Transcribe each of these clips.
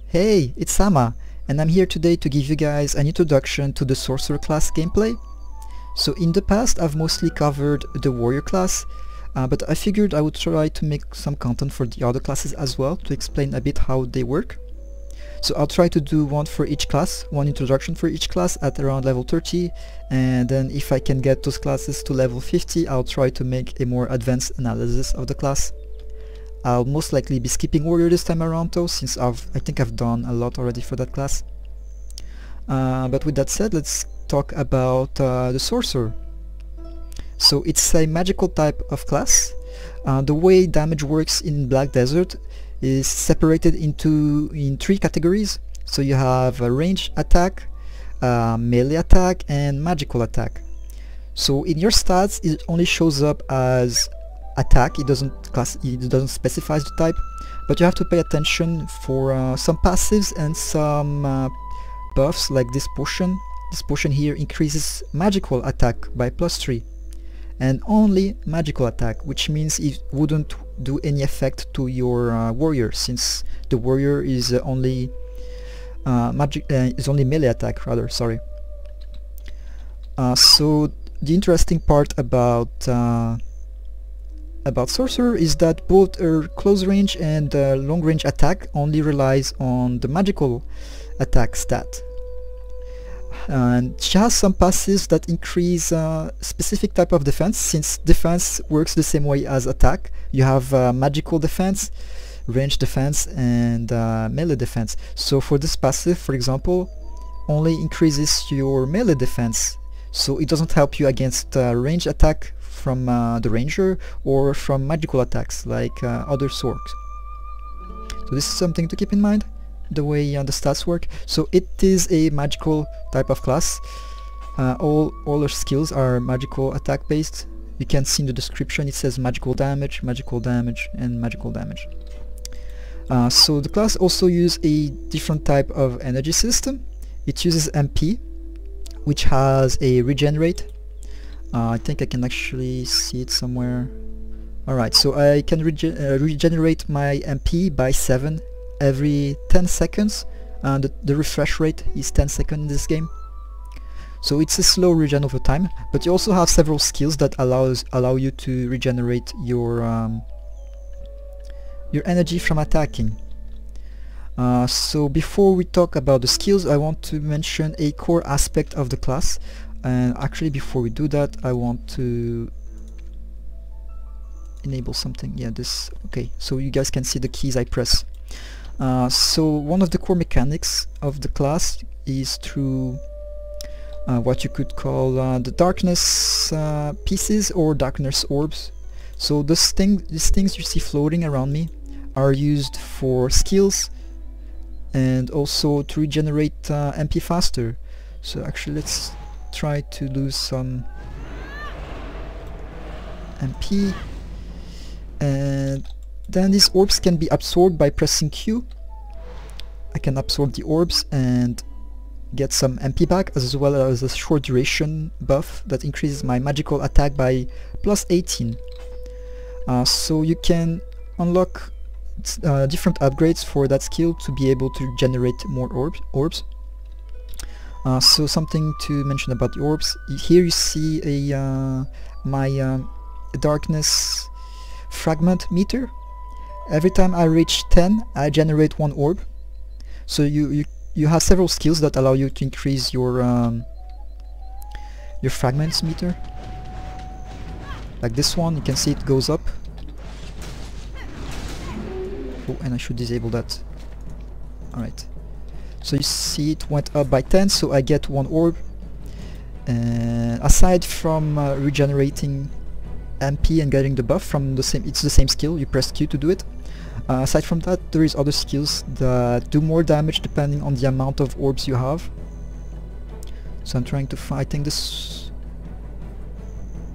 Hey, it's Sama, and I'm here today to give you guys an introduction to the Sorcerer class gameplay. So in the past I've mostly covered the Warrior class, but I figured I would try to make some content for the other classes as well to explain a bit how they work. So I'll try to do one for each class, one introduction for each class at around level 30, and then if I can get those classes to level 50, I'll try to make a more advanced analysis of the class. I'll most likely be skipping Warrior this time around though, since I think I've done a lot already for that class. But with that said, let's talk about the Sorcerer. So it's a magical type of class. The way damage works in Black Desert is separated in three categories. So you have a ranged attack, melee attack, and magical attack. So in your stats it only shows up as attack, it doesn't specify the type, but you have to pay attention for some passives and some buffs like this potion. This potion here increases magical attack by +3, and only magical attack, which means it wouldn't do any effect to your warrior, since the warrior is only melee attack rather. Sorry. So the interesting part about Sorcerer is that both her close range and long range attack only relies on the magical attack stat. And she has some passives that increase specific type of defense, since defense works the same way as attack. You have magical defense, range defense, and melee defense. So for this passive, for example, only increases your melee defense, so it doesn't help you against range attack from the ranger or from magical attacks like other swords. So this is something to keep in mind, the way the stats work. So it is a magical type of class. All her skills are magical attack based. You can see in the description it says magical damage, and magical damage. So the class also uses a different type of energy system. It uses MP, which has a regenerate. I think I can actually see it somewhere. Alright, so I can regenerate my MP by 7 every 10 seconds, and the refresh rate is 10 seconds in this game. So it's a slow regen over time, but you also have several skills that allow you to regenerate your energy from attacking. So before we talk about the skills, I want to mention a core aspect of the class. And actually, before we do that, I want to enable something. Yeah, this. Okay, so you guys can see the keys I press. So one of the core mechanics of the class is through what you could call the darkness pieces or darkness orbs. So these things you see floating around me are used for skills and also to regenerate MP faster. So actually, let's try to lose some MP, and then these orbs can be absorbed by pressing Q. I can absorb the orbs and get some MP back, as well as a short duration buff that increases my magical attack by +18. So you can unlock different upgrades for that skill to be able to generate more orbs. So something to mention about the orbs. Here you see my darkness fragment meter. Every time I reach 10, I generate 1 orb. So you have several skills that allow you to increase your fragments meter. Like this one, you can see it goes up. Oh, and I should disable that. Alright. So you see it went up by 10, so I get 1 orb. And aside from regenerating MP and getting the buff from it's the same skill, you press Q to do it. Aside from that, there is other skills that do more damage depending on the amount of orbs you have. So I'm trying to find, I think this...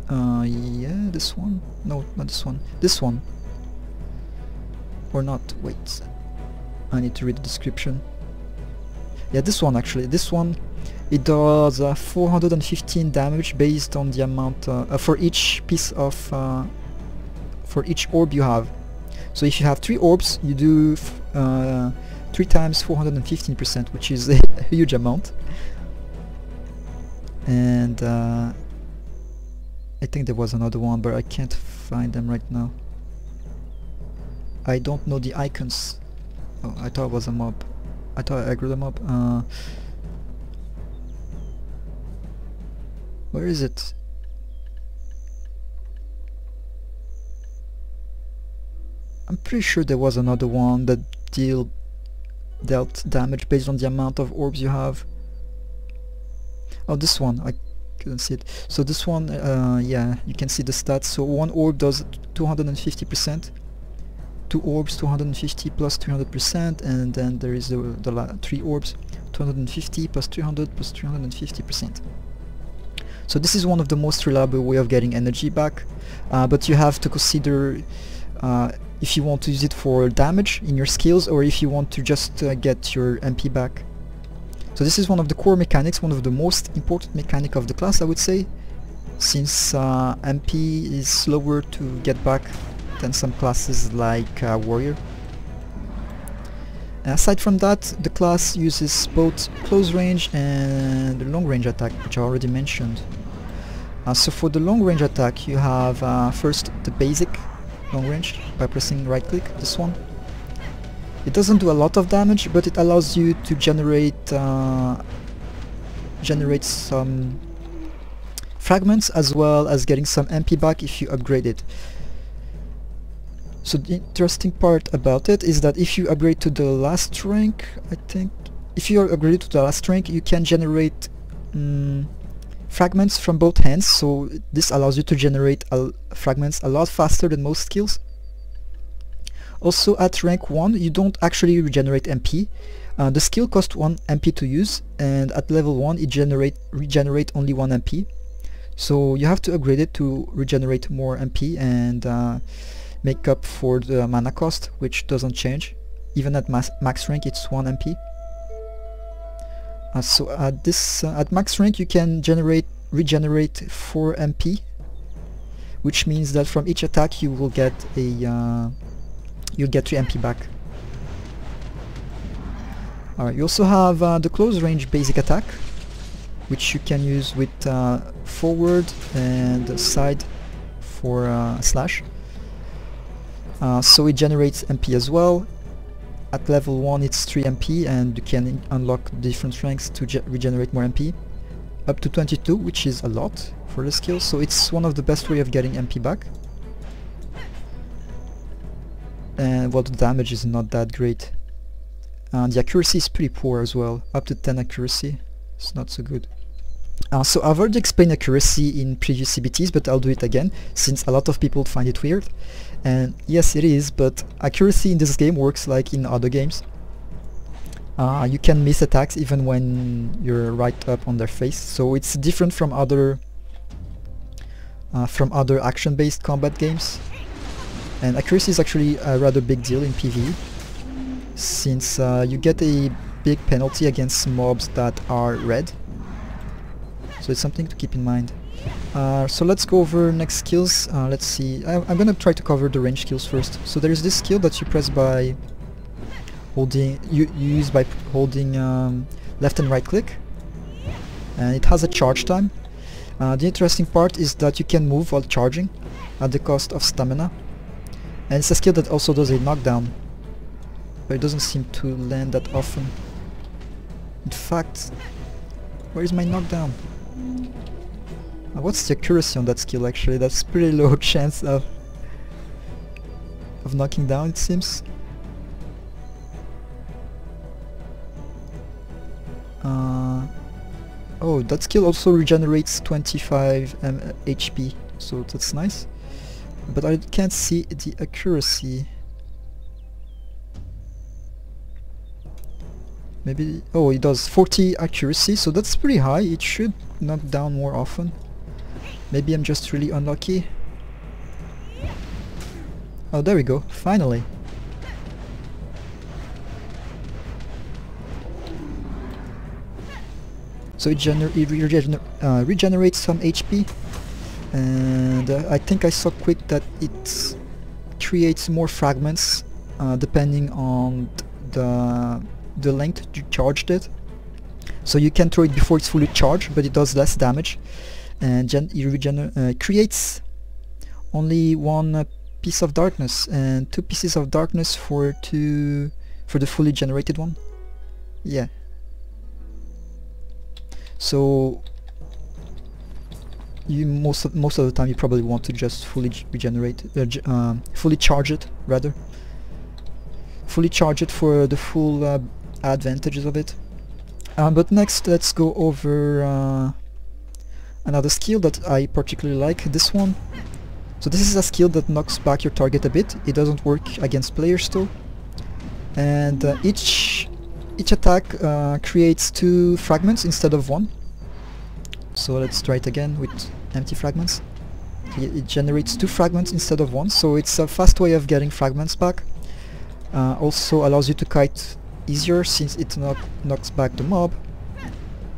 yeah, this one? No, not this one. This one. Or not, wait. I need to read the description. Yeah, this one actually. This one, it does 415 damage based on the amount for each piece of for each orb you have. So if you have 3 orbs, you do 3 times 415%, which is a huge amount. And I think there was another one, but I can't find them right now. I don't know the icons. Oh, I thought it was a mob. I thought I aggroed them up. Where is it? I'm pretty sure there was another one that dealt damage based on the amount of orbs you have. Oh, this one, I couldn't see it. So this one, yeah, you can see the stats. So one orb does 250%, 2 orbs 250 plus 300%, and then there is the 3 orbs 250 plus 300 plus 350%. So this is one of the most reliable way of getting energy back, but you have to consider if you want to use it for damage in your skills or if you want to just get your MP back. So this is one of the core mechanics, one of the most important mechanic of the class, I would say, since MP is slower to get back than some classes like Warrior. Aside from that, the class uses both close range and long range attack, which I already mentioned. So for the long range attack you have first the basic long range by pressing right click, this one. It doesn't do a lot of damage, but it allows you to generate some fragments as well as getting some MP back if you upgrade it. So the interesting part about it is that if you upgrade to the last rank, I think, if you upgrade to the last rank, you can generate fragments from both hands, so this allows you to generate fragments a lot faster than most skills. Also at rank 1 you don't actually regenerate MP. The skill costs 1 MP to use, and at level 1 it regenerate only 1 MP. So you have to upgrade it to regenerate more MP and make up for the mana cost, which doesn't change. Even at max rank it's 1 MP. So at max rank you can regenerate 4 MP, which means that from each attack you will get you'll get 3 MP back. Alright, you also have the close range basic attack, which you can use with forward and side for slash. So it generates MP as well. At level 1 it's 3 MP, and you can unlock different ranks to regenerate more MP. Up to 22, which is a lot for the skill, so it's one of the best way of getting MP back. And well, the damage is not that great. The accuracy is pretty poor as well, up to 10 accuracy. It's not so good. So I've already explained accuracy in previous CBTs, but I'll do it again, since a lot of people find it weird. And yes, it is, but accuracy in this game works like in other games. You can miss attacks even when you're right up on their face, so it's different from other action-based combat games. And accuracy is actually a rather big deal in PvE, since you get a big penalty against mobs that are red. So it's something to keep in mind. So let's go over next skills. Let's see. I'm gonna try to cover the range skills first. So there is this skill that you press by holding. You use by holding left and right click, and it has a charge time. The interesting part is that you can move while charging at the cost of stamina, and it's a skill that also does a knockdown, but it doesn't seem to land that often. In fact, where is my knockdown? What's the accuracy on that skill actually? That's pretty low chance of knocking down, it seems. Oh, that skill also regenerates 25 HP, so that's nice. But I can't see the accuracy. Maybe... oh, it does 40 accuracy, so that's pretty high. It should knock down more often. Maybe I'm just really unlucky. Oh, there we go, finally. So it regenerates some HP, and I think I saw quick that it creates more fragments depending on the length you charged it. So you can throw it before it's fully charged, but it does less damage, and it creates only one piece of darkness and 2 pieces of darkness for the fully generated one. Yeah. So you most of the time you probably want to just fully regenerate, fully charge it rather. Fully charge it for the full advantages of it. But next let's go over another skill that I particularly like, this one. So this is a skill that knocks back your target a bit. It doesn't work against players though. And each attack creates 2 fragments instead of 1. So let's try it again with empty fragments. It generates 2 fragments instead of 1, so it's a fast way of getting fragments back. Also allows you to kite easier since it knocks back the mob,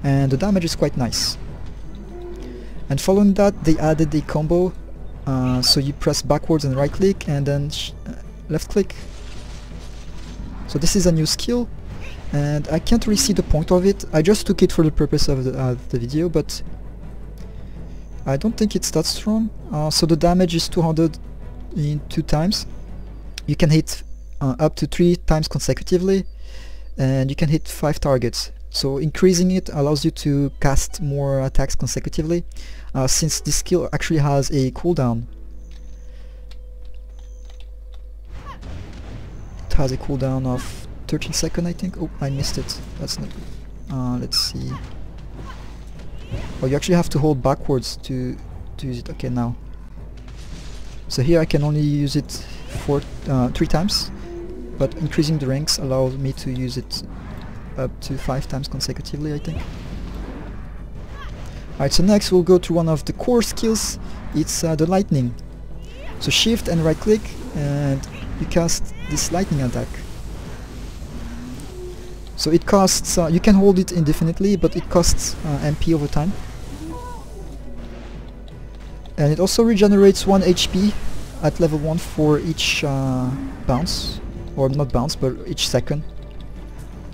and the damage is quite nice. And following that, they added a combo, so you press backwards and right click and then left click. So this is a new skill, and I can't really see the point of it. I just took it for the purpose of the video, but I don't think it's that strong. So the damage is 200 in 2 times. You can hit up to 3 times consecutively, and you can hit 5 targets. So increasing it allows you to cast more attacks consecutively, since this skill actually has a cooldown. It has a cooldown of 13 seconds, I think. Oh, I missed it. That's not good. Let's see. Oh, you actually have to hold backwards to use it. Okay, now. So here I can only use it for 3 times, but increasing the ranks allows me to use it up to 5 times consecutively, I think. Alright, so next we'll go to one of the core skills. It's the lightning. So shift and right click and you cast this lightning attack. So it costs, you can hold it indefinitely, but it costs MP over time. And it also regenerates 1 HP at level 1 for each bounce, or not bounce, but each second.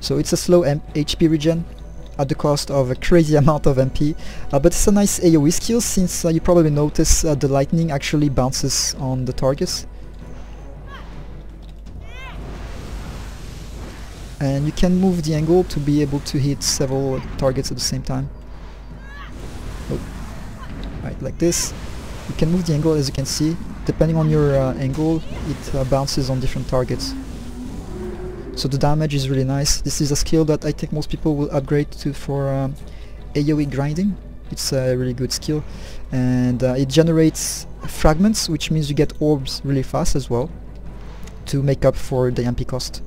So it's a slow HP regen at the cost of a crazy amount of MP, but it's a nice AoE skill since you probably notice the lightning actually bounces on the targets. And you can move the angle to be able to hit several targets at the same time. Oh. Right, like this. You can move the angle, as you can see. Depending on your angle, it bounces on different targets. So the damage is really nice. This is a skill that I think most people will upgrade to for AoE grinding. It's a really good skill. And it generates fragments, which means you get orbs really fast as well, to make up for the MP cost.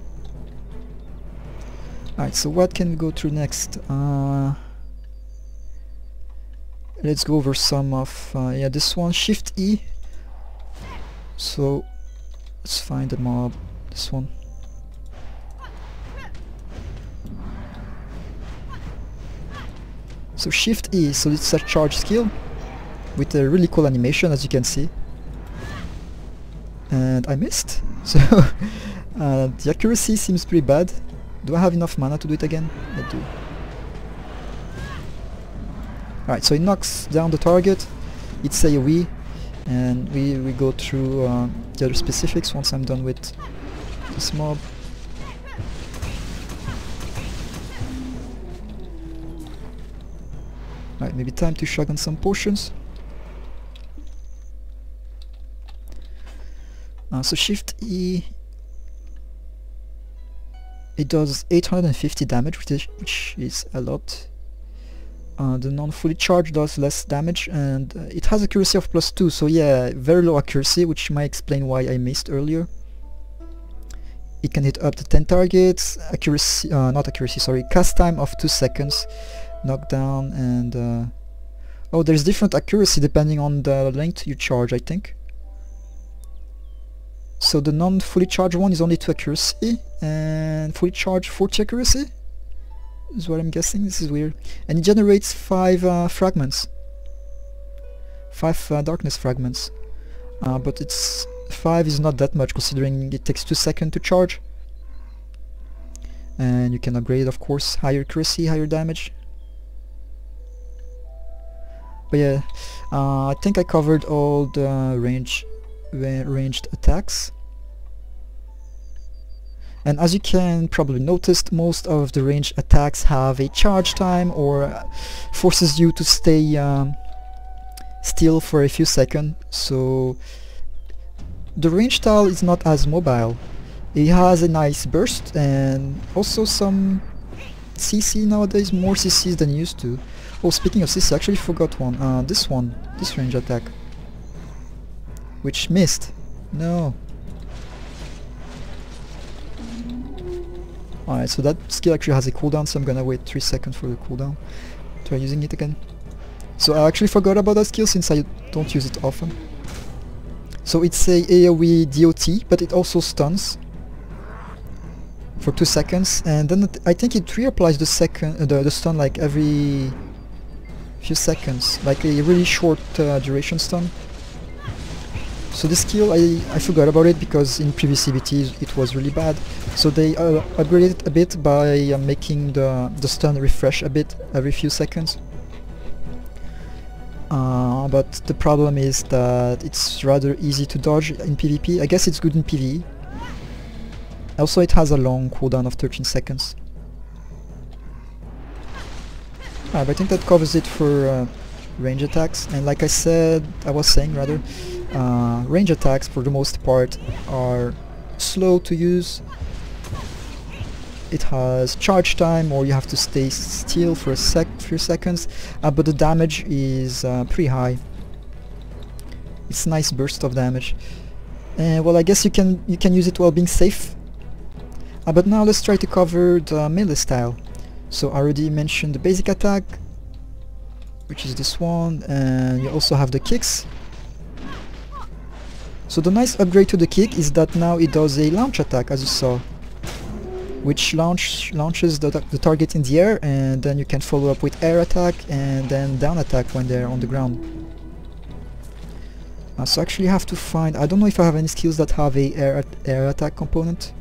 Alright, so what can we go through next? Let's go over some of, yeah, this one, Shift E. So, let's find the mob, this one. So Shift E, so it's a charge skill with a really cool animation, as you can see. And I missed, so the accuracy seems pretty bad. Do I have enough mana to do it again? I do. Alright, so it knocks down the target, it's AoE, and we go through the other specifics once I'm done with this mob. Alright, maybe time to shotgun some potions. So Shift E, it does 850 damage, which is a lot. The non-fully charged does less damage, and it has accuracy of +2, so yeah, very low accuracy, which might explain why I missed earlier. It can hit up to 10 targets, accuracy, not accuracy, sorry, cast time of 2 seconds, knockdown, and oh, there's different accuracy depending on the length you charge, I think. So the non-fully charged one is only 2 accuracy, and fully charged 40 accuracy is what I'm guessing. This is weird. And it generates 5 fragments. 5 darkness fragments. But 5 is not that much considering it takes 2 seconds to charge. and you can upgrade, of course, higher accuracy, higher damage. But yeah, I think I covered all the ranged attacks. And as you can probably notice, most of the ranged attacks have a charge time or forces you to stay still for a few seconds. So the range style is not as mobile. It has a nice burst and also some CC nowadays, more CCs than used to. Oh, speaking of CC, I actually forgot one. This range attack, which missed. No. Alright, so that skill actually has a cooldown, so I'm gonna wait 3 seconds for the cooldown. Try using it again. So I actually forgot about that skill since I don't use it often. So it's a AoE DOT, but it also stuns for 2 seconds, and then I think it reapplies the stun like every few seconds, like a really short duration stun. So this skill, I forgot about it because in previous CBTs it was really bad. So they upgraded it a bit by making the stun refresh a bit every few seconds. But the problem is that it's rather easy to dodge in PvP. I guess it's good in PvE. Also, it has a long cooldown of 13 seconds. But I think that covers it for range attacks. And like I was saying, range attacks for the most part are slow to use. It has charge time, or you have to stay still for a few seconds, but the damage is pretty high. It's a nice burst of damage. Well, I guess you can use it while being safe. But now let's try to cover the melee style. So I already mentioned the basic attack, which is this one, and you also have the kicks. So the nice upgrade to the kick is that now it does a launch attack, as you saw, which launches the target in the air, and then you can follow up with air attack and then down attack when they're on the ground. So actually you have to find, I don't know if I have any skills that have a air attack component.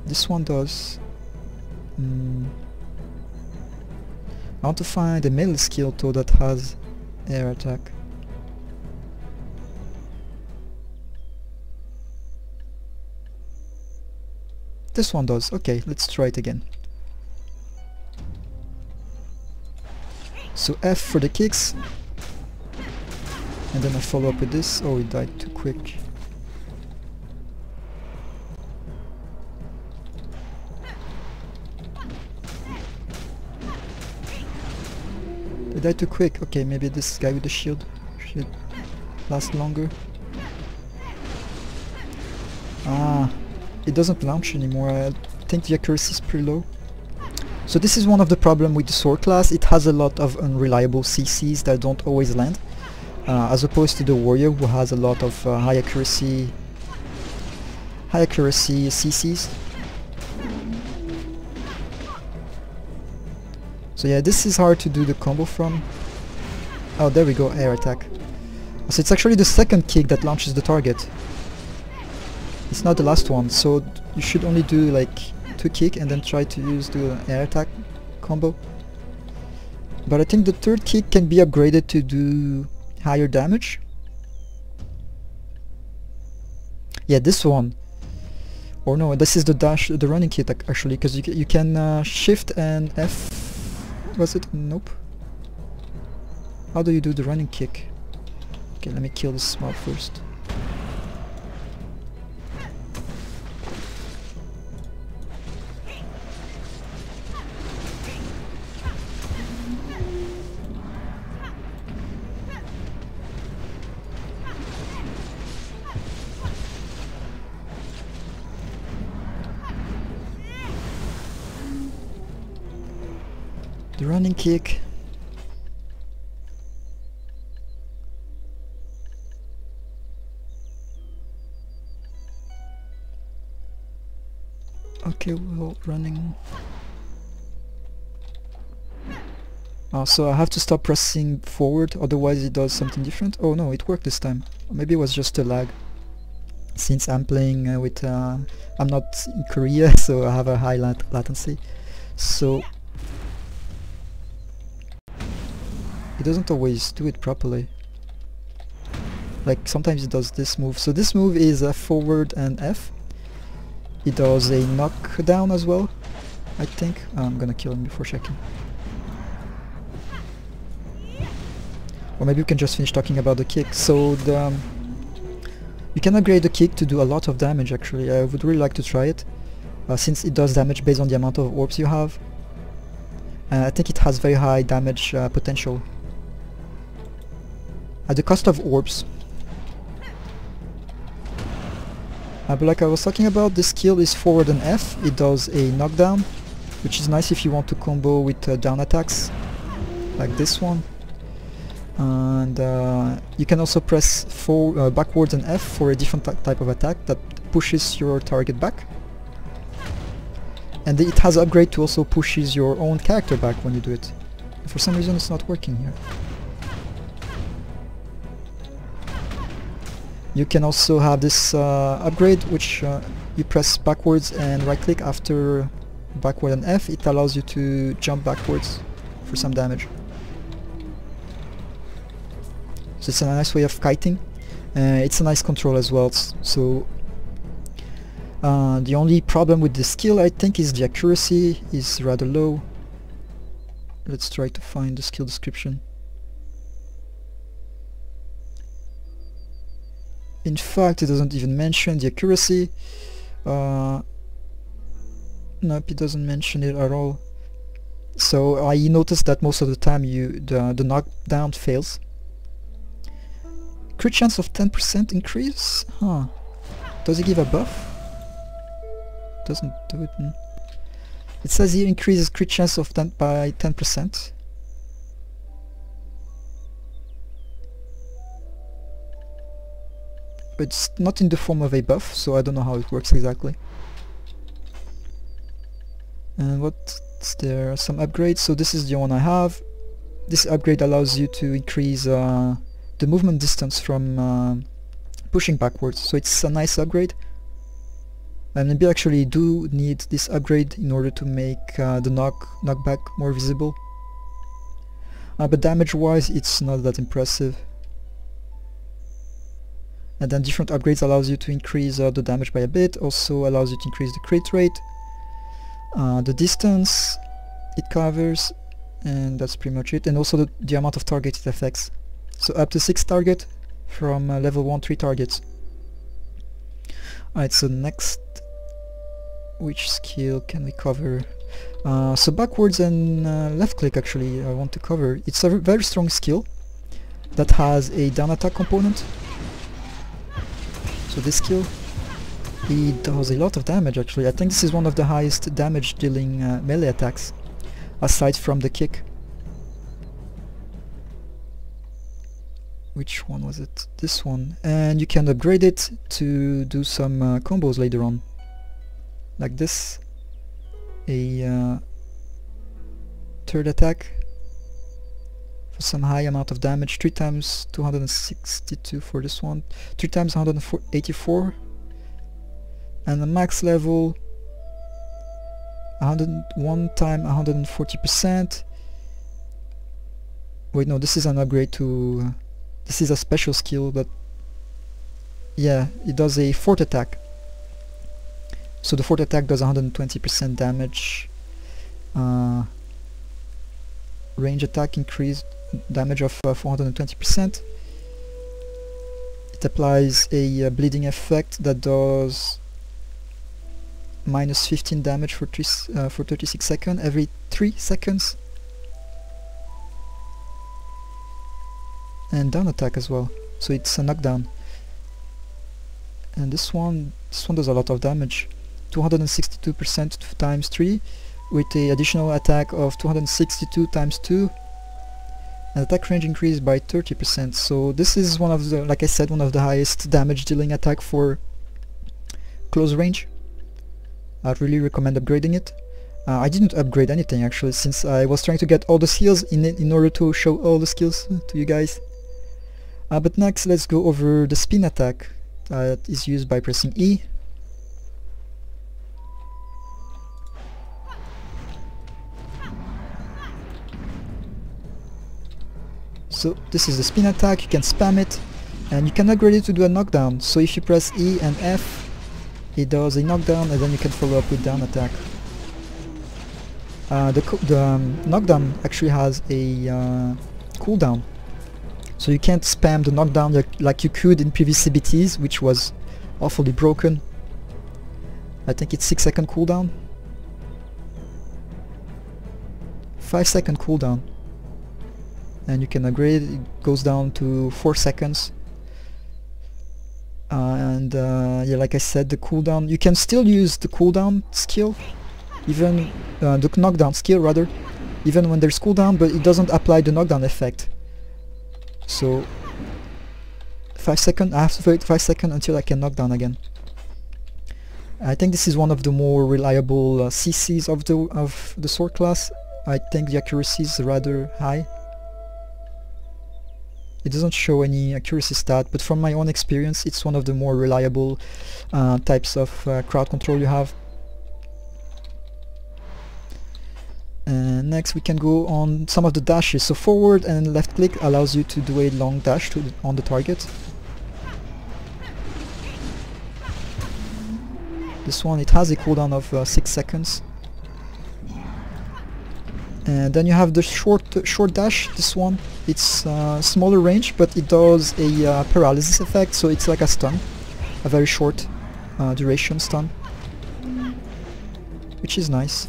This one does. I want to find a melee skill though that has air attack. This one does. Okay, let's try it again. So F for the kicks, and then I follow up with this. Oh, it died too quick. It died too quick. Okay, maybe this guy with the shield should last longer. It doesn't launch anymore. I think the accuracy is pretty low. So this is one of the problems with the sword class. It has a lot of unreliable CCs that don't always land, as opposed to the warrior, who has a lot of high accuracy CCs. So yeah, this is hard to do the combo from. Oh, there we go, air attack. So it's actually the second kick that launches the target. It's not the last one, so you should only do like 2 kick and then try to use the air attack combo. But I think the third kick can be upgraded to do higher damage. Yeah, this one. Or no, this is the running kick actually, because you can shift and F. Was it? Nope. How do you do the running kick? Okay, let me kill this mob first. The running kick. Okay, well, running. So I have to stop pressing forward, otherwise it does something different. Oh no, it worked this time. Maybe it was just a lag. since I'm playing with I'm not in Korea, so I have a high latency, so it doesn't always do it properly. Like sometimes it does this move. So this move is a forward and F. It does a knockdown as well, I think. I'm gonna kill him before checking. Or maybe we can just finish talking about the kick. So the you can upgrade the kick to do a lot of damage actually. I would really like to try it, since it does damage based on the amount of orbs you have. I think it has very high damage potential. At the cost of orbs. But like I was talking about, this skill is forward and F. It does a knockdown, which is nice if you want to combo with down attacks, like this one. And you can also press backwards and F for a different type of attack that pushes your target back. And it has an upgrade to also pushes your own character back when you do it. For some reason it's not working here. You can also have this upgrade, which you press backwards and right click after backward and F. It allows you to jump backwards for some damage. So it's a nice way of kiting. It's a nice control as well. So the only problem with this skill, I think, is the accuracy is rather low. Let's try to find the skill description. In fact, it doesn't even mention the accuracy. Nope, it doesn't mention it at all. So I noticed that most of the time the knockdown fails. Crit chance of 10% increase? Huh. Does it give a buff? Doesn't do it. It says here increases crit chance of by 10%. But it's not in the form of a buff, so I don't know how it works exactly. And what's there? Some upgrades. So this is the one I have. This upgrade allows you to increase the movement distance from pushing backwards. So it's a nice upgrade. And maybe actually do need this upgrade in order to make the knockback more visible. But damage wise it's not that impressive. And then different upgrades allows you to increase the damage by a bit, also allows you to increase the crit rate, the distance it covers, and that's pretty much it, and also the amount of targets it affects. So up to 6 target from level 1 3 targets. Alright, so next, which skill can we cover? So backwards and left click actually I want to cover. It's a very strong skill that has a down attack component. So this skill, it does a lot of damage actually. I think this is one of the highest damage dealing melee attacks, aside from the kick. Which one was it? This one. And you can upgrade it to do some combos later on. Like this. A third attack for some high amount of damage, 3 times 262 for this one, 3 times 184, and the max level 101 time 140%. Wait, no, this is an upgrade to this is a special skill, but yeah, it does a fourth attack. So the fourth attack does 120% damage. Range attack increased damage of 420%. It applies a bleeding effect that does minus 15 damage for 36 seconds every 3 seconds. And down attack as well, so it's a knockdown. And this one does a lot of damage, 262% times 3, with the additional attack of 262 times 2, and attack range increased by 30%. So this is one of the, like I said, one of the highest damage dealing attack for close range. I'd really recommend upgrading it. I didn't upgrade anything actually, since I was trying to get all the skills in order to show all the skills to you guys. But next let's go over the spin attack. that is used by pressing E. So this is the spin attack, you can spam it, and you can upgrade it to do a knockdown. So if you press E and F, it does a knockdown, and then you can follow up with down attack. The knockdown actually has a cooldown, so you can't spam the knockdown like you could in previous CBTs, which was awfully broken. I think it's 6-second cooldown. 5-second cooldown. And you can upgrade it, it goes down to 4 seconds. Yeah, like I said, the cooldown, you can still use the cooldown skill, even the knockdown skill rather, even when there's cooldown, but it doesn't apply the knockdown effect. So 5 seconds, I have to wait 5 seconds until I can knock down again. I think this is one of the more reliable CCs of the sword class. I think the accuracy is rather high. It doesn't show any accuracy stat, but from my own experience it's one of the more reliable types of crowd control you have. And next we can go on some of the dashes. So forward and left click allows you to do a long dash on the target. This one, it has a cooldown of 6 seconds. And then you have the short dash. This one, it's smaller range, but it does a paralysis effect, so it's like a stun, a very short duration stun, which is nice.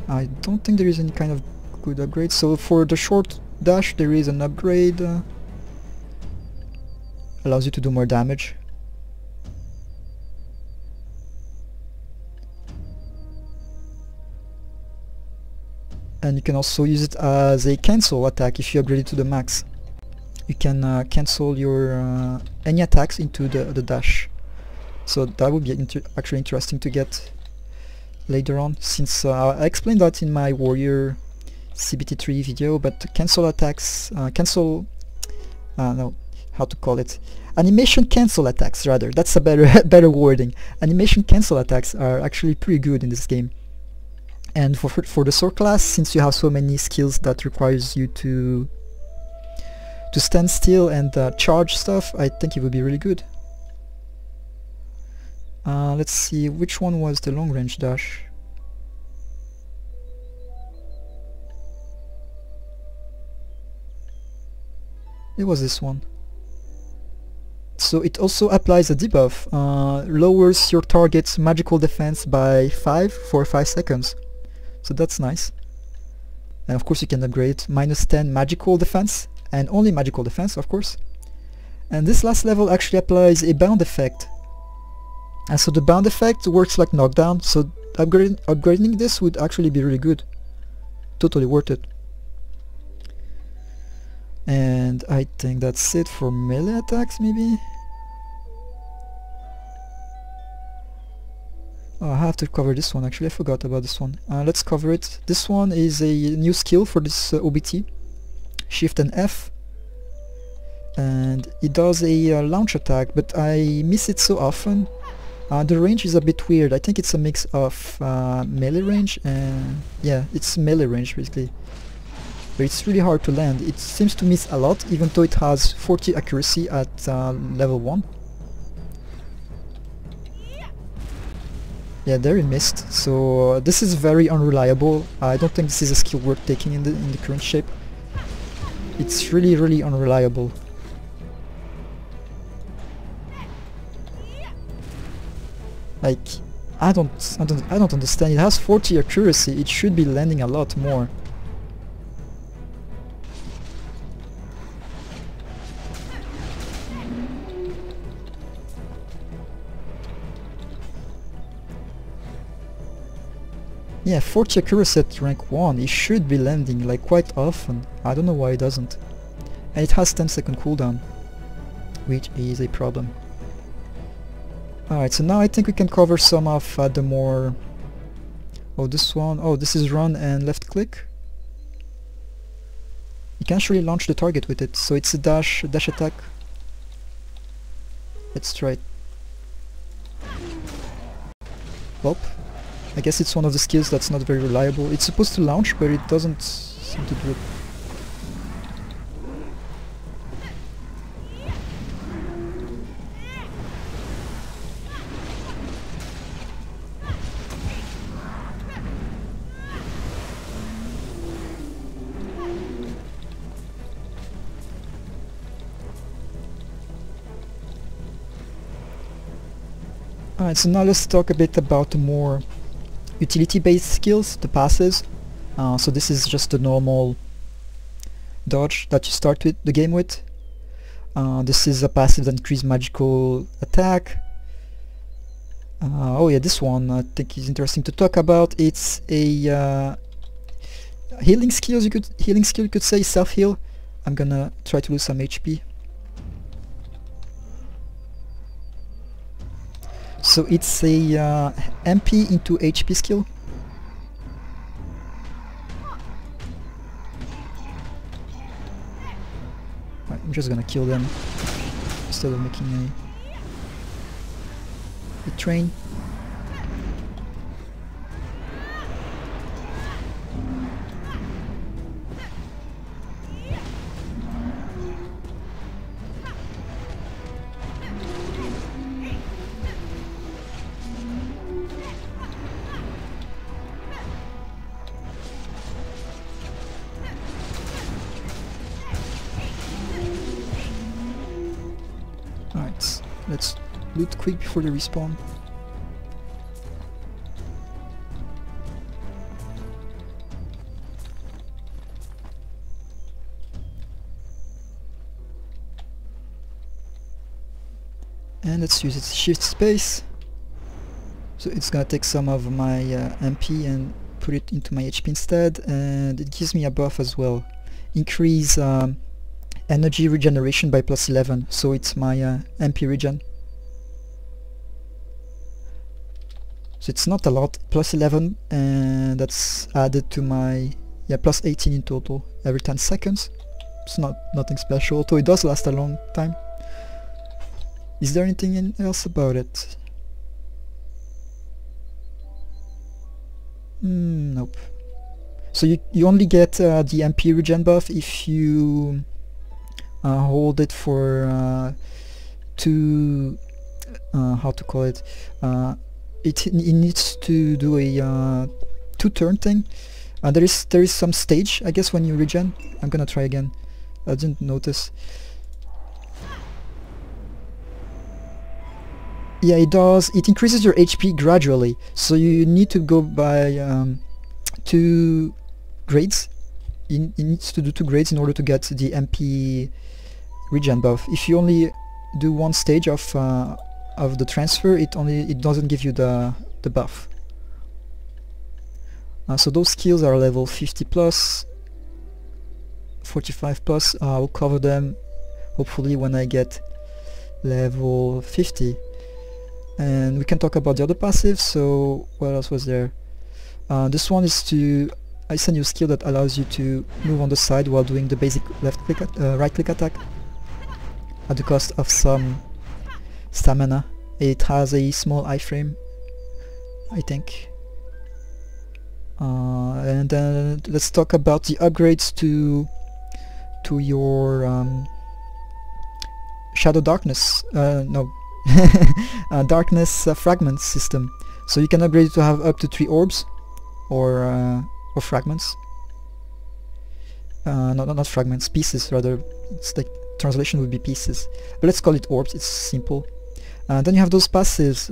I don't think there is any kind of good upgrade. So for the short dash there is an upgrade, allows you to do more damage. And you can also use it as a cancel attack if you upgrade it to the max. You can cancel your any attacks into the dash. So that would be actually interesting to get later on, since I explained that in my Warrior CBT3 video, but cancel attacks, no, how to call it? Animation cancel attacks rather, that's a better wording. Animation cancel attacks are actually pretty good in this game. And for the sword class, since you have so many skills that requires you to stand still and charge stuff, I think it would be really good. Let's see, which one was the long range dash? It was this one. So it also applies a debuff, lowers your target's magical defense by 5 for 5 seconds. So that's nice. And of course you can upgrade -10 magical defense, and only magical defense of course. And this last level actually applies a bound effect. And so the bound effect works like knockdown, so upgrading this would actually be really good. Totally worth it. And I think that's it for melee attacks maybe? Oh, I have to cover this one actually, I forgot about this one. Let's cover it. This one is a new skill for this OBT. Shift and F. And it does a launch attack, but I miss it so often. The range is a bit weird. I think it's a mix of melee range and... yeah, it's melee range basically. But it's really hard to land. It seems to miss a lot, even though it has 40 accuracy at level 1. Yeah, there it missed. So this is very unreliable. I don't think this is a skill worth taking in the current shape. It's really unreliable. Like, I don't understand. It has 40 accuracy. It should be landing a lot more. Yeah, 40 accuracy at rank 1, it should be landing like quite often. I don't know why it doesn't. And it has 10-second cooldown, which is a problem. Alright, so now I think we can cover some of the more... oh, this one, oh, this is run and left click. You can actually launch the target with it, so it's a dash attack. Let's try it. Well, I guess it's one of the skills that's not very reliable. It's supposed to launch, but it doesn't seem to do it. Alright, so now let's talk a bit about the more utility-based skills, the passes. So this is just the normal dodge that you start with the game with. This is a passive that increases magical attack. Oh yeah, this one I think is interesting to talk about. It's a healing skill. You could say, self-heal. I'm gonna try to lose some HP. So it's a MP into HP skill. Right, I'm just gonna kill them instead of making a train. Alright, let's loot quick before they respawn. And let's use its shift space. So it's gonna take some of my MP and put it into my HP instead, and it gives me a buff as well. Increase energy regeneration by +11, so it's my MP regen. So it's not a lot, +11, and that's added to my +18 in total every 10 seconds. It's nothing special, although it does last a long time. Is there anything else about it? Nope. So you only get the MP regen buff if you hold it for how to call it? It needs to do a 2-turn thing. There is some stage, I guess, when you regen. I'm gonna try again. I didn't notice. Yeah, it does. It increases your HP gradually, so you need to go by 2 grades. It needs to do 2 grades in order to get the MP regen buff. If you only do 1 stage of the transfer, it doesn't give you the buff. So those skills are level 50 plus, 45 plus. I'll cover them hopefully when I get level 50. And we can talk about the other passives. So what else was there? This one is it's a new skill that allows you to move on the side while doing the basic right click attack at the cost of some stamina. It has a small iframe, I think. And then let's talk about the upgrades to your shadow darkness. Darkness fragments system. So you can upgrade it to have up to 3 orbs, or fragments. Not fragments, pieces rather. It's like translation would be pieces, but let's call it orbs. It's simple. Then you have those passives.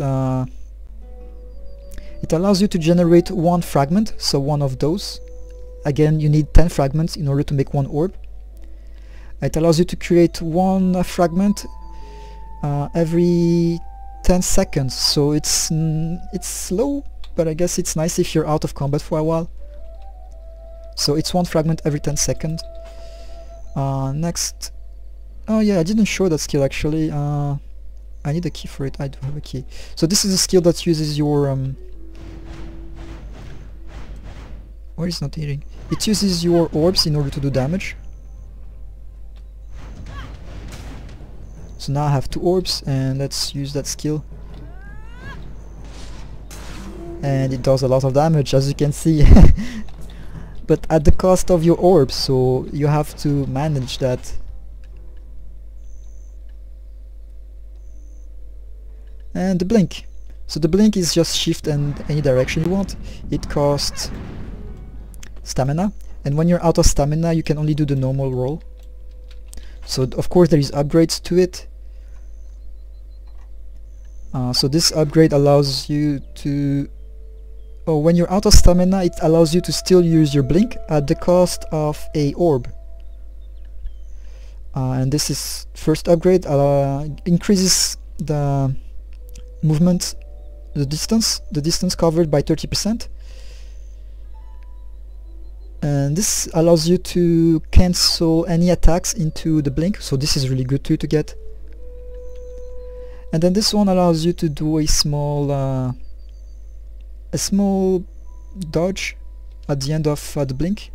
It allows you to generate 1 fragment, so 1 of those. Again, you need 10 fragments in order to make 1 orb. It allows you to create 1 fragment every 10 seconds, so it's slow, but I guess it's nice if you're out of combat for a while. So it's 1 fragment every 10 seconds. Next, oh yeah, I didn't show that skill actually. I need a key for it. I do have a key. So this is a skill that uses your where is not hitting? It uses your orbs in order to do damage. So now I have 2 orbs, and let's use that skill. And it does a lot of damage, as you can see. But at the cost of your orbs, so you have to manage that. And the blink. So the blink is just shift in any direction you want. It costs stamina, and when you're out of stamina you can only do the normal roll. So of course there is upgrades to it. So this upgrade allows you to... Oh, when you're out of stamina it allows you to still use your blink at the cost of a orb. And this is first upgrade, increases the movement, the distance covered by 30%. And this allows you to cancel any attacks into the blink, so this is really good too to get. And then this one allows you to do a small dodge at the end of the blink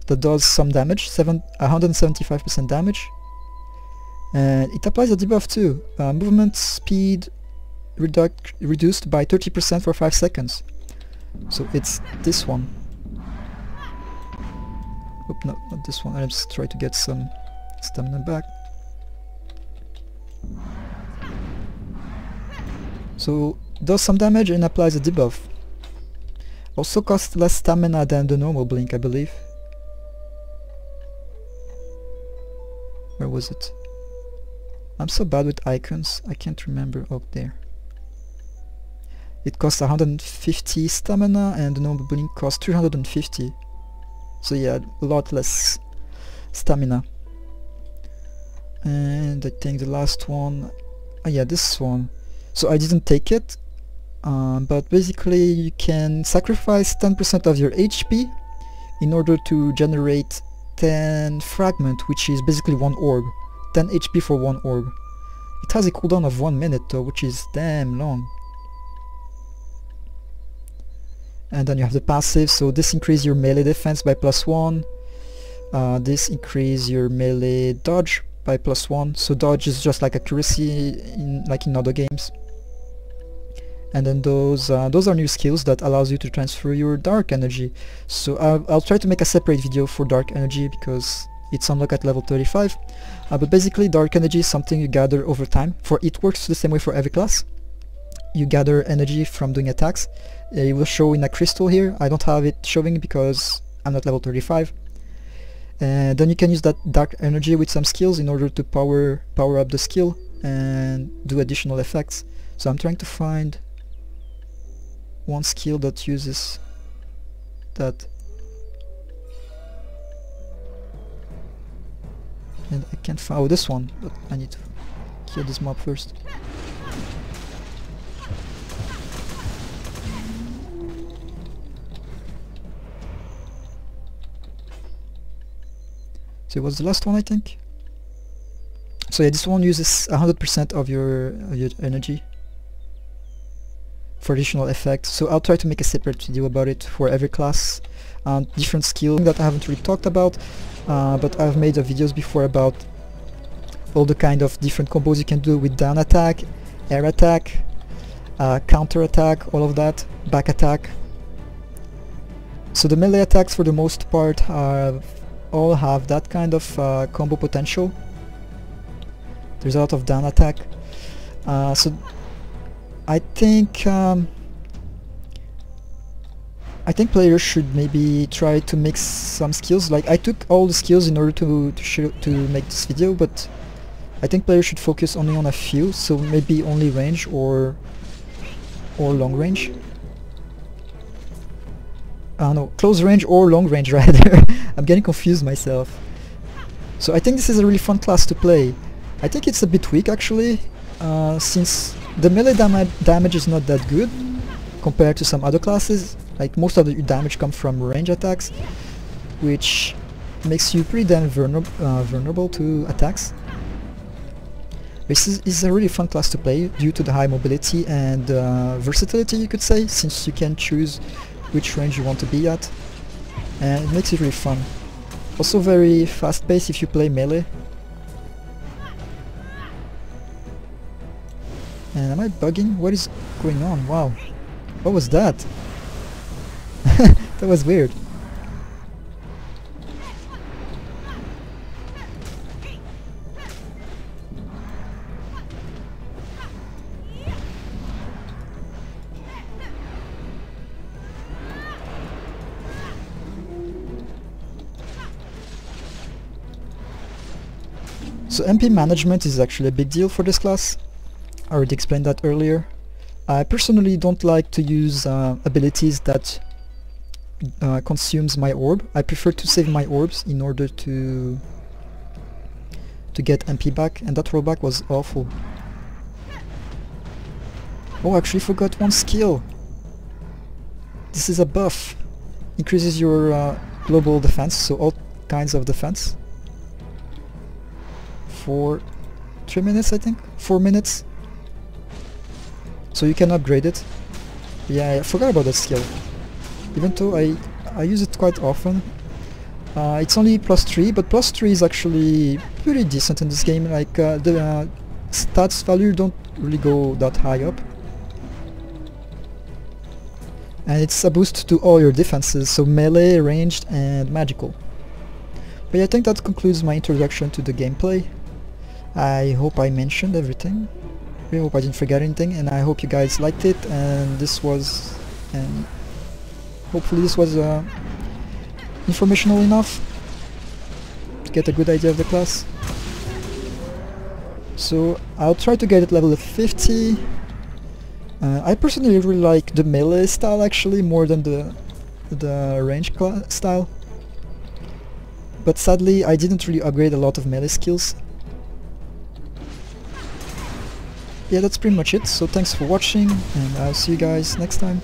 that does some damage, 175% damage. And it applies a debuff too, movement speed reduced by 30% for 5 seconds. So it's this one. Oh, no, not this one. Let's try to get some stamina back. So does some damage and applies a debuff. Also costs less stamina than the normal blink, I believe. Where was it? I'm so bad with icons, I can't remember. Oh, there. It costs 150 stamina and the normal blink costs 350. So yeah, a lot less stamina. And I think the last one... Oh yeah, this one. So I didn't take it, but basically you can sacrifice 10% of your HP in order to generate 10 fragment, which is basically 1 orb. 10 HP for 1 orb. It has a cooldown of 1 minute though, which is damn long. And then you have the passive, so this increases your melee defense by +1. This increases your melee dodge by +1. So dodge is just like accuracy like in other games. And then those are new skills that allows you to transfer your dark energy. So I'll try to make a separate video for dark energy because it's unlocked at level 35. But basically dark energy is something you gather over time. It works the same way for every class. You gather energy from doing attacks. It will show in a crystal here. I don't have it showing because I'm not level 35. And then you can use that dark energy with some skills in order to power up the skill and do additional effects. So I'm trying to find one skill that uses that. And I can't find... Oh, this one, but I need to kill this mob first. So it was the last one, I think. So yeah, this one uses 100% of your energy for additional effects. So I'll try to make a separate video about it for every class. Different skill that I haven't really talked about, but I've made videos before about all the kind of different combos you can do with down attack, air attack, counter attack, all of that, back attack. So the melee attacks for the most part all have that kind of combo potential. There's a lot of down attack. So I think players should maybe try to mix some skills. Like I took all the skills in order to make this video, but I think players should focus only on a few. So maybe only range or long range. No, close range or long range rather. I'm getting confused myself. So I think this is a really fun class to play. I think it's a bit weak actually, since the melee damage is not that good compared to some other classes. Like most of the damage comes from range attacks, which makes you pretty damn vulnerable to attacks. This is a really fun class to play due to the high mobility and versatility, you could say, since you can choose which range you want to be at, and it makes it really fun. Also very fast paced if you play melee. And am I bugging? What is going on? Wow. What was that? That was weird. So MP management is actually a big deal for this class. I already explained that earlier. I personally don't like to use abilities that consumes my orb. I prefer to save my orbs in order to get MP back, and that rollback was awful. Oh, I actually forgot one skill. This is a buff. Increases your global defense, so all kinds of defense. For 3 minutes, I think? 4 minutes. So you can upgrade it. Yeah, I forgot about that skill. Even though I use it quite often. It's only +3, but +3 is actually pretty decent in this game. Like the stats value don't really go that high up. And it's a boost to all your defenses, so melee, ranged and magical. But yeah, I think that concludes my introduction to the gameplay. I hope I mentioned everything. I hope I didn't forget anything, and I hope you guys liked it, and hopefully this was informational enough to get a good idea of the class. So I'll try to get it level 50. I personally really like the melee style actually more than the range style, but sadly I didn't really upgrade a lot of melee skills. Yeah, that's pretty much it, so thanks for watching, and I'll see you guys next time.